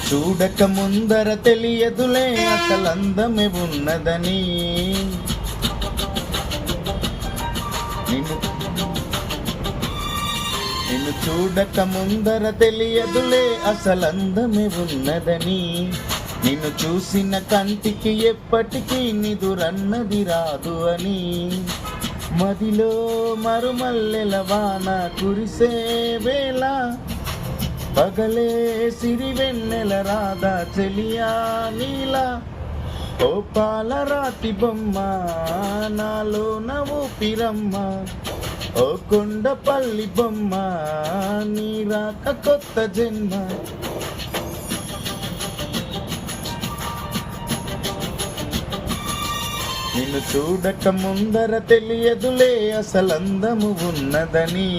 చూడక ముందర తెలియదులే అసలందమే ఉన్నదని. నిన్ను చూడక ముందర తెలియదులే అసలందమే ఉన్నదని. నిన్ను చూసిన కంటికి ఎప్పటికీ నిదురన్నది రాదు అని. మదిలో మరుమల్లెల వాన కురిసే వేళ పగలే సిరివెన్నెల రాధా చెలియా నీలా. ఓ పాలరాతి బొమ్మ నాలో ఊపిరమ్మ, ఓ కొండపల్లి బొమ్మ నీ రాక కొత్త జన్మ. నిన్ను చూడక ముందర తెలియదులే అసలందము ఉన్నదని.